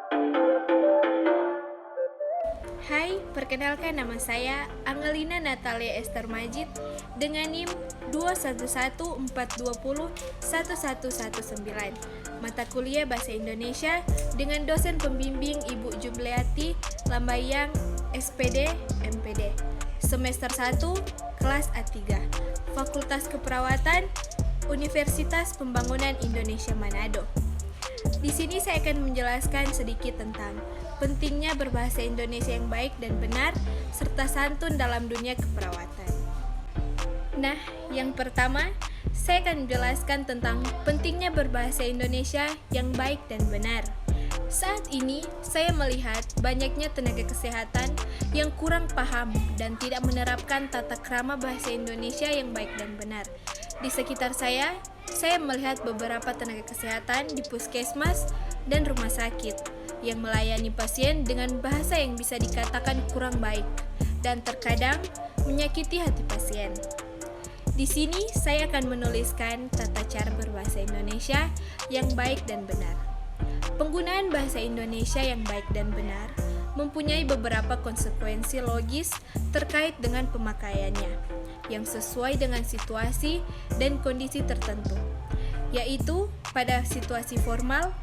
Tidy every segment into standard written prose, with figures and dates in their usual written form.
Hai, perkenalkan nama saya Angelina Natalia Esther Majid dengan NIM 2114201119. Mata kuliah Bahasa Indonesia dengan dosen pembimbing Ibu Jumliati Lambayang SPD MPD. Semester 1, kelas A3, Fakultas Keperawatan, Universitas Pembangunan Indonesia Manado. Di sini saya akan menjelaskan sedikit tentang pentingnya berbahasa Indonesia yang baik dan benar, serta santun dalam dunia keperawatan. Nah, yang pertama, saya akan menjelaskan tentang pentingnya berbahasa Indonesia yang baik dan benar. Saat ini, saya melihat banyaknya tenaga kesehatan yang kurang paham dan tidak menerapkan tata krama bahasa Indonesia yang baik dan benar. Di sekitar saya melihat beberapa tenaga kesehatan di puskesmas dan rumah sakit yang melayani pasien dengan bahasa yang bisa dikatakan kurang baik dan terkadang menyakiti hati pasien. Di sini saya akan menuliskan tata cara berbahasa Indonesia yang baik dan benar. Penggunaan bahasa Indonesia yang baik dan benar mempunyai beberapa konsekuensi logis terkait dengan pemakaiannya yang sesuai dengan situasi dan kondisi tertentu, yaitu pada situasi formal,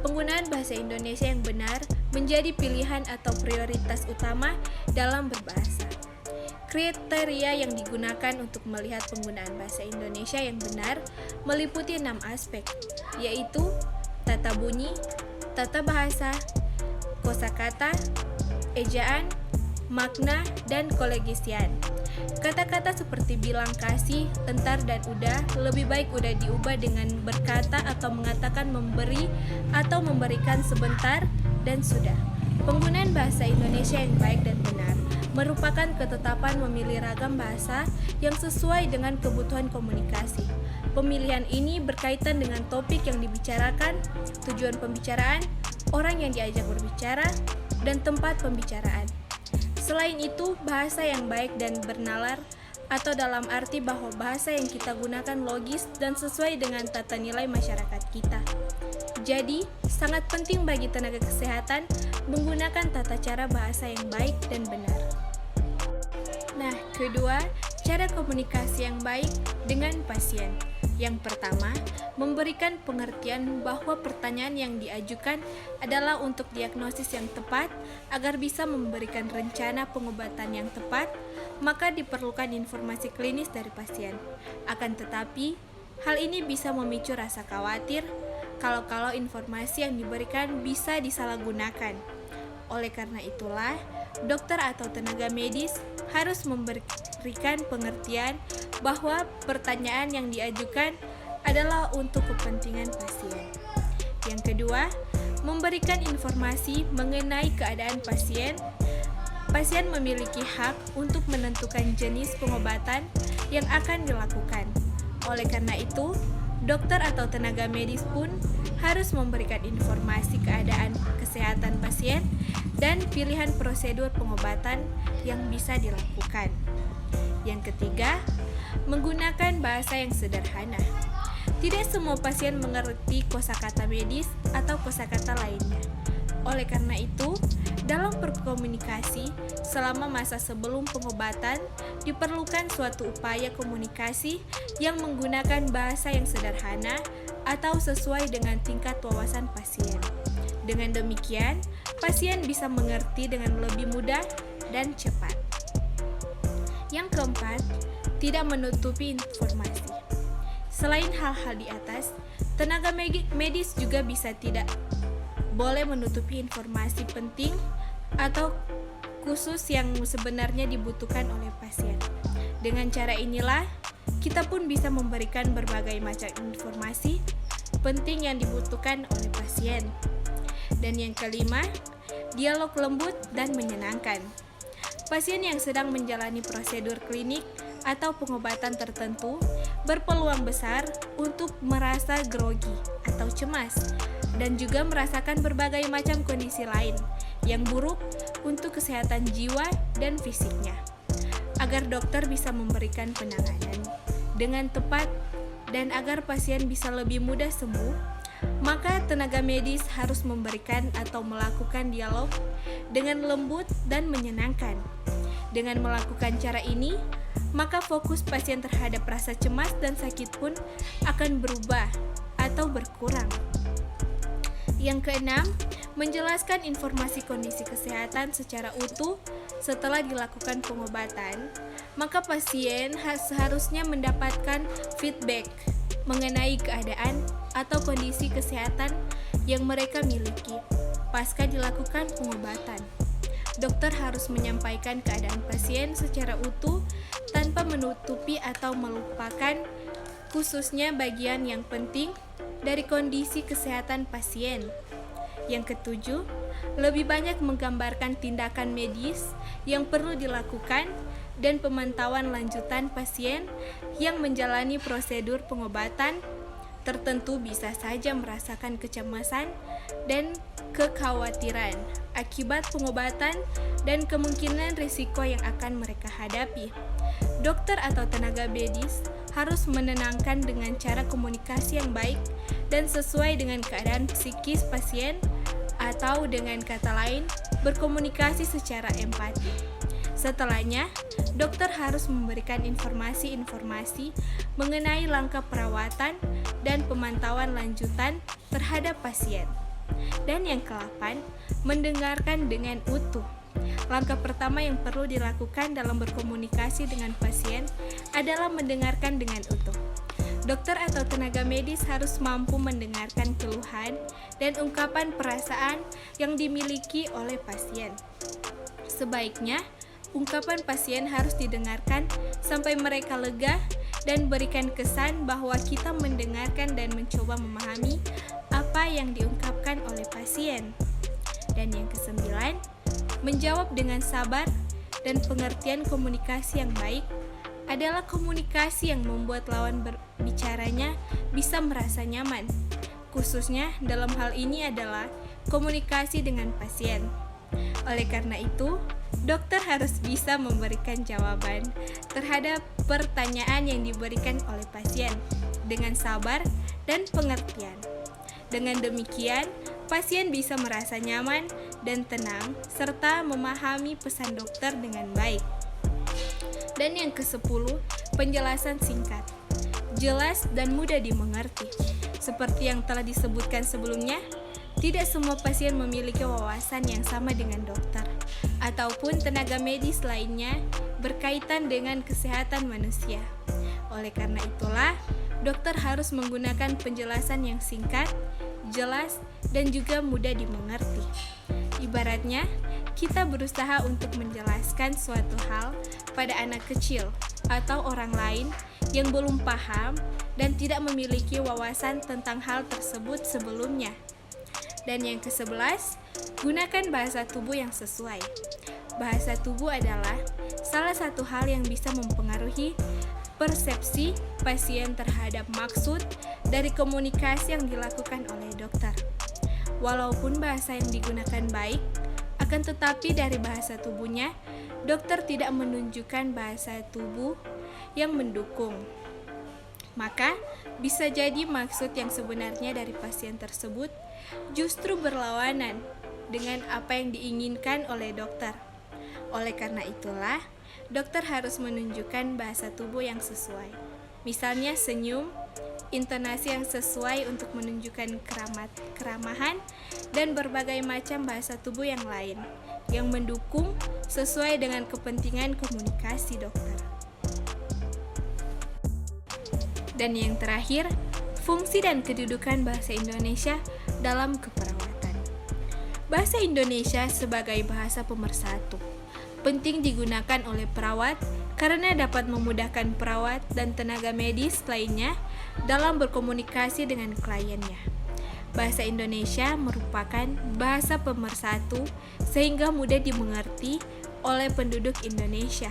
penggunaan bahasa Indonesia yang benar menjadi pilihan atau prioritas utama dalam berbahasa. Kriteria yang digunakan untuk melihat penggunaan bahasa Indonesia yang benar meliputi 6 aspek, yaitu tata bunyi, tata bahasa, kosakata, ejaan, makna, dan kolegisian. Kata-kata seperti bilang, kasih, entar, dan udah lebih baik udah diubah dengan berkata atau mengatakan memberi atau memberikan sebentar dan sudah. Penggunaan bahasa Indonesia yang baik dan benar merupakan ketetapan memilih ragam bahasa yang sesuai dengan kebutuhan komunikasi. Pemilihan ini berkaitan dengan topik yang dibicarakan, tujuan pembicaraan, orang yang diajak berbicara, dan tempat pembicaraan. Selain itu, bahasa yang baik dan bernalar atau dalam arti bahwa bahasa yang kita gunakan logis dan sesuai dengan tata nilai masyarakat kita. Jadi, sangat penting bagi tenaga kesehatan menggunakan tata cara bahasa yang baik dan benar. Nah, kedua, cara komunikasi yang baik dengan pasien. Yang pertama, memberikan pengertian bahwa pertanyaan yang diajukan adalah untuk diagnosis yang tepat. Agar bisa memberikan rencana pengobatan yang tepat, maka diperlukan informasi klinis dari pasien. Akan tetapi, hal ini bisa memicu rasa khawatir kalau informasi yang diberikan bisa disalahgunakan. Oleh karena itulah, dokter atau tenaga medis harus memberikan pengertian bahwa pertanyaan yang diajukan adalah untuk kepentingan pasien. Yang kedua, memberikan informasi mengenai keadaan pasien. Pasien memiliki hak untuk menentukan jenis pengobatan yang akan dilakukan. Oleh karena itu, dokter atau tenaga medis pun harus memberikan informasi keadaan kesehatan pasien dan pilihan prosedur pengobatan yang bisa dilakukan. Yang ketiga, menggunakan bahasa yang sederhana. Tidak semua pasien mengerti kosakata medis atau kosakata lainnya. Oleh karena itu, dalam berkomunikasi selama masa sebelum pengobatan, diperlukan suatu upaya komunikasi yang menggunakan bahasa yang sederhana atau sesuai dengan tingkat wawasan pasien. Dengan demikian, pasien bisa mengerti dengan lebih mudah dan cepat. Yang keempat, tidak menutupi informasi. Selain hal-hal di atas, tenaga medis juga bisa tidak boleh menutupi informasi penting atau khusus yang sebenarnya dibutuhkan oleh pasien. Dengan cara inilah, kita pun bisa memberikan berbagai macam informasi penting yang dibutuhkan oleh pasien. Dan yang kelima, dialog lembut dan menyenangkan. Pasien yang sedang menjalani prosedur klinik atau pengobatan tertentu berpeluang besar untuk merasa grogi atau cemas dan juga merasakan berbagai macam kondisi lain yang buruk untuk kesehatan jiwa dan fisiknya. Agar dokter bisa memberikan penanganan dengan tepat dan agar pasien bisa lebih mudah sembuh, maka tenaga medis harus memberikan atau melakukan dialog dengan lembut dan menyenangkan. Dengan melakukan cara ini, maka fokus pasien terhadap rasa cemas dan sakit pun akan berubah atau berkurang. Yang keenam, menjelaskan informasi kondisi kesehatan secara utuh setelah dilakukan pengobatan, maka pasien seharusnya mendapatkan feedback mengenai keadaan atau kondisi kesehatan yang mereka miliki pasca dilakukan pengobatan. Dokter harus menyampaikan keadaan pasien secara utuh tanpa menutupi atau melupakan khususnya bagian yang penting dari kondisi kesehatan pasien. Yang ketujuh, lebih banyak menggambarkan tindakan medis yang perlu dilakukan dan pemantauan lanjutan pasien yang menjalani prosedur pengobatan tertentu bisa saja merasakan kecemasan dan kekhawatiran akibat pengobatan dan kemungkinan risiko yang akan mereka hadapi. Dokter atau tenaga medis harus menenangkan dengan cara komunikasi yang baik dan sesuai dengan keadaan psikis pasien, atau dengan kata lain, berkomunikasi secara empati. Setelahnya, dokter harus memberikan informasi-informasi mengenai langkah perawatan dan pemantauan lanjutan terhadap pasien. Dan yang ke-8, mendengarkan dengan utuh. Langkah pertama yang perlu dilakukan dalam berkomunikasi dengan pasien adalah mendengarkan dengan utuh. Dokter atau tenaga medis harus mampu mendengarkan keluhan dan ungkapan perasaan yang dimiliki oleh pasien. Sebaiknya, ungkapan pasien harus didengarkan sampai mereka lega dan berikan kesan bahwa kita mendengarkan dan mencoba memahami apa yang diungkapkan oleh pasien. Dan yang ke-9, menjawab dengan sabar dan pengertian. Komunikasi yang baik adalah komunikasi yang membuat lawan berbicaranya bisa merasa nyaman. Khususnya dalam hal ini adalah komunikasi dengan pasien. Oleh karena itu, dokter harus bisa memberikan jawaban terhadap pertanyaan yang diberikan oleh pasien dengan sabar dan pengertian. Dengan demikian, pasien bisa merasa nyaman dan tenang serta memahami pesan dokter dengan baik. Dan yang ke-10, penjelasan singkat, jelas dan mudah dimengerti. Seperti yang telah disebutkan sebelumnya, tidak semua pasien memiliki wawasan yang sama dengan dokter ataupun tenaga medis lainnya berkaitan dengan kesehatan manusia. Oleh karena itulah, dokter harus menggunakan penjelasan yang singkat, jelas, dan juga mudah dimengerti. Ibaratnya, kita berusaha untuk menjelaskan suatu hal pada anak kecil atau orang lain yang belum paham dan tidak memiliki wawasan tentang hal tersebut sebelumnya. Dan yang ke-11, gunakan bahasa tubuh yang sesuai. Bahasa tubuh adalah salah satu hal yang bisa mempengaruhi persepsi pasien terhadap maksud dari komunikasi yang dilakukan oleh dokter. Walaupun bahasa yang digunakan baik, akan tetapi dari bahasa tubuhnya, dokter tidak menunjukkan bahasa tubuh yang mendukung. Maka, bisa jadi maksud yang sebenarnya dari pasien tersebut justru berlawanan dengan apa yang diinginkan oleh dokter. Oleh karena itulah, dokter harus menunjukkan bahasa tubuh yang sesuai. Misalnya senyum, intonasi yang sesuai untuk menunjukkan keramahan, dan berbagai macam bahasa tubuh yang lain yang mendukung sesuai dengan kepentingan komunikasi dokter. Dan yang terakhir, fungsi dan kedudukan bahasa Indonesia dalam keperawatan. Bahasa Indonesia sebagai bahasa pemersatu penting digunakan oleh perawat karena dapat memudahkan perawat dan tenaga medis lainnya dalam berkomunikasi dengan kliennya. Bahasa Indonesia merupakan bahasa pemersatu sehingga mudah dimengerti oleh penduduk Indonesia.